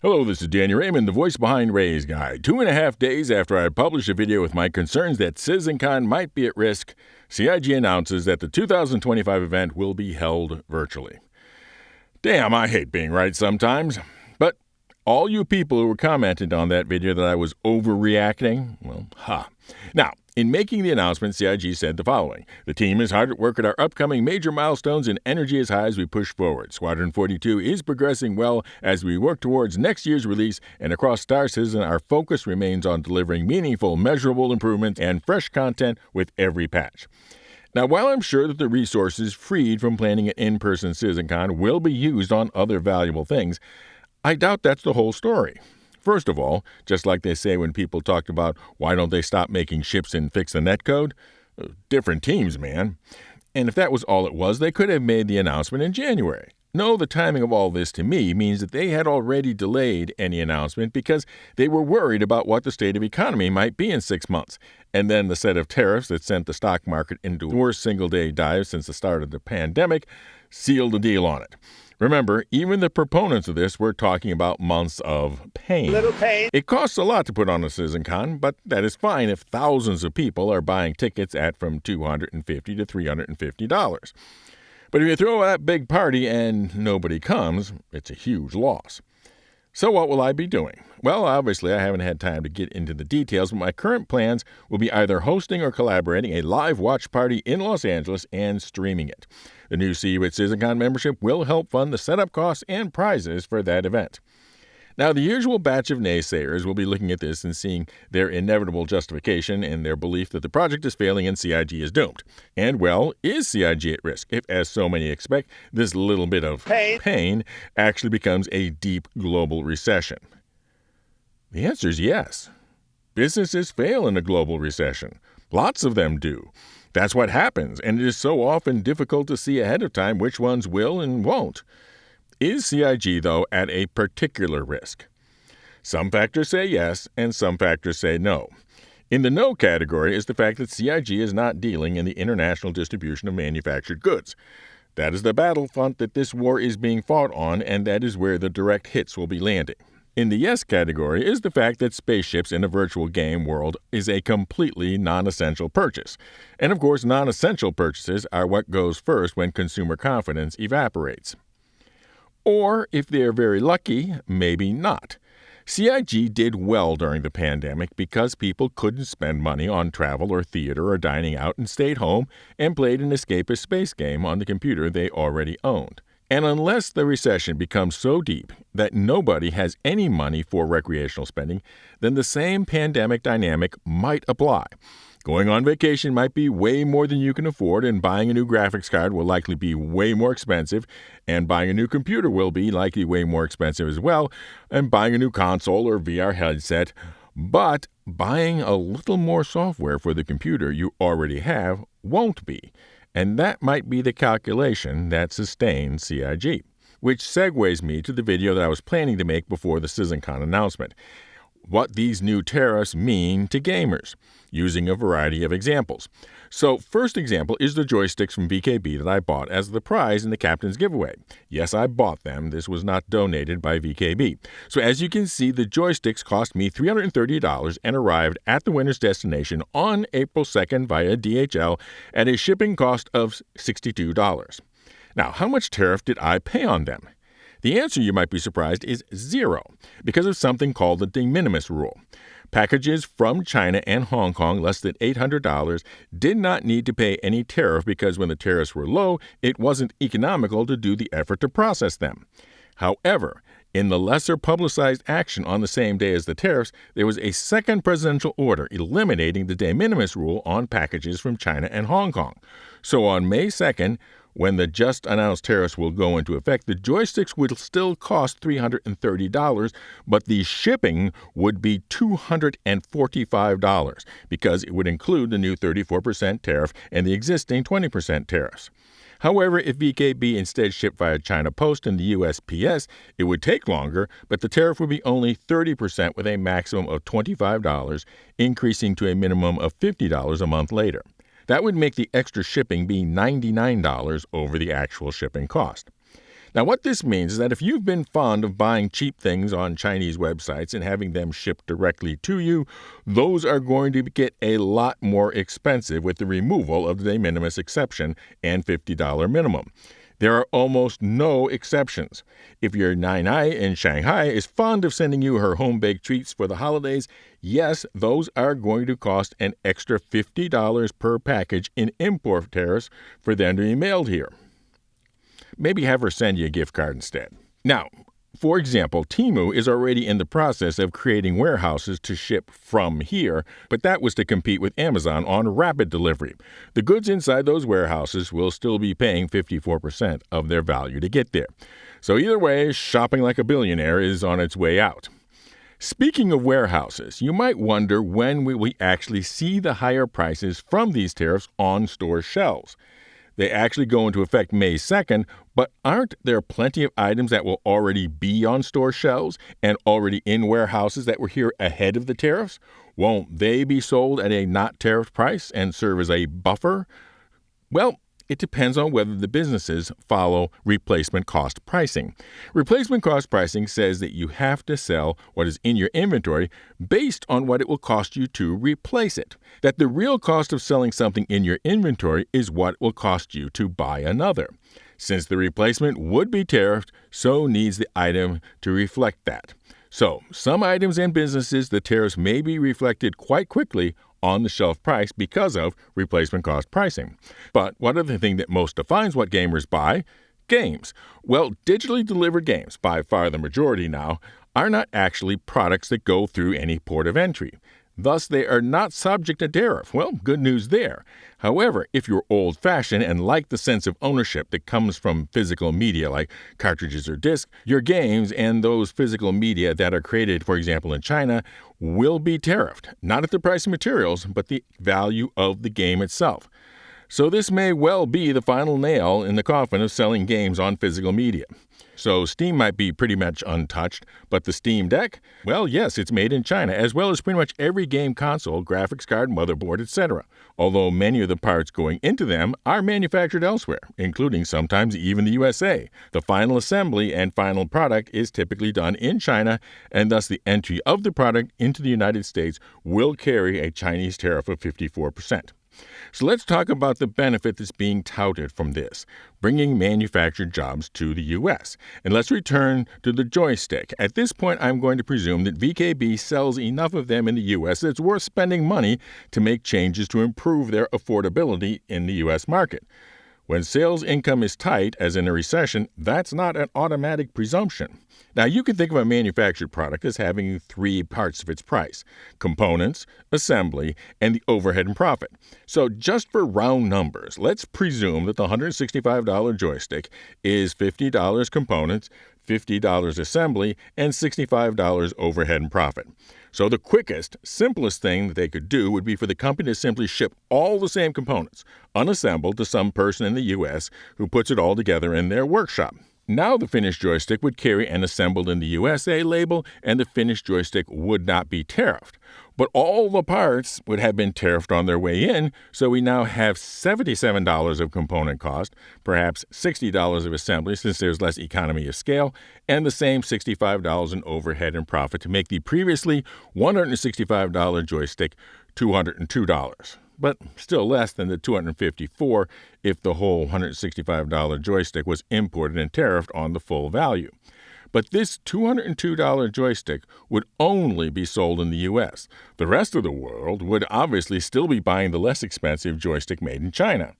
Hello, this is Danny Raymond, the voice behind Ray's Guide. 2.5 days after I published a video with my concerns that Citizencon might be at risk, CIG announces that the 2025 event will be held virtually. Damn, I hate being right sometimes. But all you people who were commenting on that video that I was overreacting, well, ha. Now, in making the announcement, CIG said the following. The team is hard at work at our upcoming major milestones and energy is high as we push forward. Squadron 42 is progressing well as we work towards next year's release, and across Star Citizen, our focus remains on delivering meaningful, measurable improvements and fresh content with every patch. Now, while I'm sure that the resources freed from planning an in-person CitizenCon will be used on other valuable things, I doubt that's the whole story. First of all, just like they say when people talked about why don't they stop making ships and fix the netcode? Different teams, man. And if that was all it was, they could have made the announcement in January. No, the timing of all this to me means that they had already delayed any announcement because they were worried about what the state of economy might be in 6 months. And then the set of tariffs that sent the stock market into the worst single-day dive since the start of the pandemic sealed the deal on it. Remember, even the proponents of this were talking about months of pain. Little pain. It costs a lot to put on a CitizenCon, but that is fine if thousands of people are buying tickets at from $250 to $350. But if you throw that big party and nobody comes, it's a huge loss. So what will I be doing? Well, obviously, I haven't had time to get into the details, but my current plans will be either hosting or collaborating a live watch party in Los Angeles and streaming it. The new See You at CitizenCon membership will help fund the setup costs and prizes for that event. Now, the usual batch of naysayers will be looking at this and seeing their inevitable justification and their belief that the project is failing and CIG is doomed. And, well, is CIG at risk if, as so many expect, this little bit of pain actually becomes a deep global recession? The answer is yes. Businesses fail in a global recession. Lots of them do. That's what happens, and it is so often difficult to see ahead of time which ones will and won't. Is CIG, though, at a particular risk? Some factors say yes, and some factors say no. In the no category is the fact that CIG is not dealing in the international distribution of manufactured goods. That is the battlefront that this war is being fought on, and that is where the direct hits will be landing. In the yes category is the fact that spaceships in a virtual game world is a completely non-essential purchase. And of course, non-essential purchases are what goes first when consumer confidence evaporates. Or, if they are very lucky, maybe not. CIG did well during the pandemic because people couldn't spend money on travel or theater or dining out and stayed home and played an escapist space game on the computer they already owned. And unless the recession becomes so deep that nobody has any money for recreational spending, then the same pandemic dynamic might apply. Going on vacation might be way more than you can afford, and buying a new graphics card will likely be way more expensive, and buying a new computer will be likely way more expensive as well, and buying a new console or VR headset. But buying a little more software for the computer you already have won't be. And that might be the calculation that sustains CIG. Which segues me to the video that I was planning to make before the Citizencon announcement. What these new tariffs mean to gamers, using a variety of examples. So, first example is the joysticks from VKB that I bought as the prize in the captain's giveaway. Yes, I bought them. This was not donated by VKB. So, as you can see, the joysticks cost me $330 and arrived at the winner's destination on April 2nd via DHL at a shipping cost of $62. Now, how much tariff did I pay on them? The answer, you might be surprised, is zero, because of something called the de-minimis rule. Packages from China and Hong Kong less than $800 did not need to pay any tariff because when the tariffs were low, it wasn't economical to do the effort to process them. However, in the lesser publicized action on the same day as the tariffs, there was a second presidential order eliminating the de minimis rule on packages from China and Hong Kong. So on May 2nd, when the just-announced tariffs will go into effect, the joysticks would still cost $330, but the shipping would be $245 because it would include the new 34% tariff and the existing 20% tariffs. However, if VKB instead shipped via China Post and the USPS, it would take longer, but the tariff would be only 30% with a maximum of $25, increasing to a minimum of $50 a month later. That would make the extra shipping be $99 over the actual shipping cost. Now, what this means is that if you've been fond of buying cheap things on Chinese websites and having them shipped directly to you, those are going to get a lot more expensive with the removal of the de minimis exception and $50 minimum. There are almost no exceptions. If your Nai in Shanghai is fond of sending you her home-baked treats for the holidays, yes, those are going to cost an extra $50 per package in import tariffs for them to be mailed here. Maybe have her send you a gift card instead. Now, for example, Temu is already in the process of creating warehouses to ship from here, but that was to compete with Amazon on rapid delivery. The goods inside those warehouses will still be paying 54% of their value to get there. So either way, shopping like a billionaire is on its way out. Speaking of warehouses, you might wonder when will we actually see the higher prices from these tariffs on store shelves. They actually go into effect May 2nd, but aren't there plenty of items that will already be on store shelves and already in warehouses that were here ahead of the tariffs? Won't they be sold at a not tariffed price and serve as a buffer? Well, it depends on whether the businesses follow replacement cost pricing. Replacement cost pricing says that you have to sell what is in your inventory based on what it will cost you to replace it. That the real cost of selling something in your inventory is what it will cost you to buy another. Since the replacement would be tariffed, so needs the item to reflect that. So, some items and businesses, the tariffs may be reflected quite quickly on the shelf price because of replacement cost pricing. But what are the thing that most defines what gamers buy? Games. Well, digitally delivered games, by far the majority now, are not actually products that go through any port of entry. Thus, they are not subject to tariff. Well, good news there. However, if you're old-fashioned and like the sense of ownership that comes from physical media like cartridges or discs, your games and those physical media that are created, for example, in China, will be tariffed. Not at the price of materials, but the value of the game itself. So this may well be the final nail in the coffin of selling games on physical media. So Steam might be pretty much untouched, but the Steam Deck? Well, yes, it's made in China, as well as pretty much every game console, graphics card, motherboard, etc. Although many of the parts going into them are manufactured elsewhere, including sometimes even the USA. The final assembly and final product is typically done in China, and thus the entry of the product into the United States will carry a Chinese tariff of 54%. So let's talk about the benefit that's being touted from this, bringing manufactured jobs to the U.S. And let's return to the joystick. At this point, I'm going to presume that VKB sells enough of them in the U.S. that it's worth spending money to make changes to improve their affordability in the U.S. market. When sales income is tight, as in a recession, that's not an automatic presumption. Now, you can think of a manufactured product as having three parts of its price: components, assembly, and the overhead and profit. So just for round numbers, let's presume that the $165 joystick is $50 components, $50 assembly, and $65 overhead and profit. So the quickest, simplest thing that they could do would be for the company to simply ship all the same components, unassembled, to some person in the U.S. who puts it all together in their workshop. Now the finished joystick would carry an assembled in the USA label, and the finished joystick would not be tariffed. But all the parts would have been tariffed on their way in, so we now have $77 of component cost, perhaps $60 of assembly since there's less economy of scale, and the same $65 in overhead and profit to make the previously $165 joystick $202. But still less than the $254 if the whole $165 joystick was imported and tariffed on the full value. But this $202 joystick would only be sold in the U.S. The rest of the world would obviously still be buying the less expensive joystick made in China.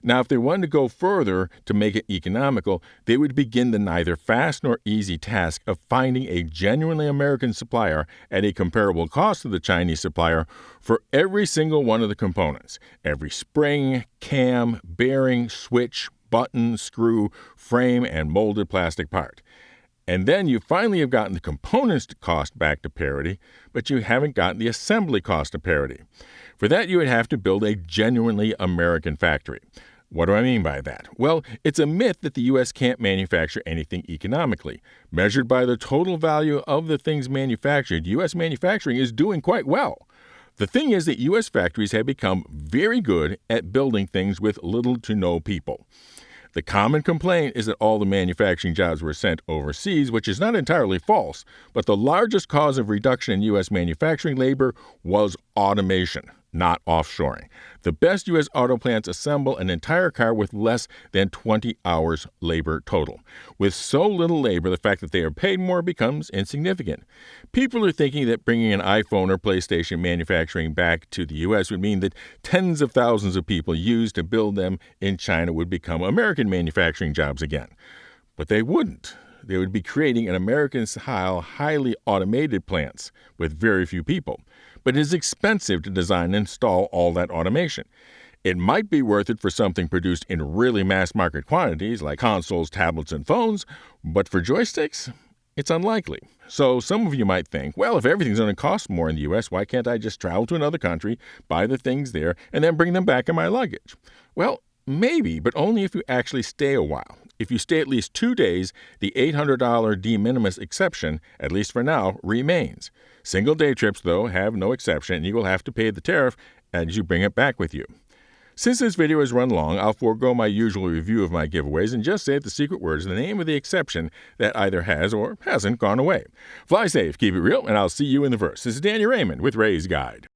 Now, if they wanted to go further to make it economical, they would begin the neither fast nor easy task of finding a genuinely American supplier at a comparable cost to the Chinese supplier for every single one of the components: every spring, cam, bearing, switch, button, screw, frame, and molded plastic part. And then you finally have gotten the components cost back to parity, but you haven't gotten the assembly cost to parity. For that, you would have to build a genuinely American factory. What do I mean by that? Well, it's a myth that the U.S. can't manufacture anything economically. Measured by the total value of the things manufactured, U.S. manufacturing is doing quite well. The thing is that U.S. factories have become very good at building things with little to no people. The common complaint is that all the manufacturing jobs were sent overseas, which is not entirely false, but the largest cause of reduction in U.S. manufacturing labor was automation, not offshoring. The best U.S. auto plants assemble an entire car with less than 20 hours labor total. With so little labor, the fact that they are paid more becomes insignificant. People are thinking that bringing an iPhone or PlayStation manufacturing back to the U.S. would mean that tens of thousands of people used to build them in China would become American manufacturing jobs again. But they wouldn't. They would be creating an American-style, highly automated plants with very few people. But it is expensive to design and install all that automation. It might be worth it for something produced in really mass-market quantities like consoles, tablets, and phones, but for joysticks, it's unlikely. So some of you might think, well, if everything's going to cost more in the U.S., why can't I just travel to another country, buy the things there, and then bring them back in my luggage? Well, maybe, but only if you actually stay a while. If you stay at least 2 days, the $800 de-minimis exception, at least for now, remains. Single-day trips, though, have no exception, and you will have to pay the tariff as you bring it back with you. Since this video has run long, I'll forego my usual review of my giveaways and just say the secret words, the name of the exception that either has or hasn't gone away. Fly safe, keep it real, and I'll see you in the verse. This is Danny Raymond with Ray's Guide.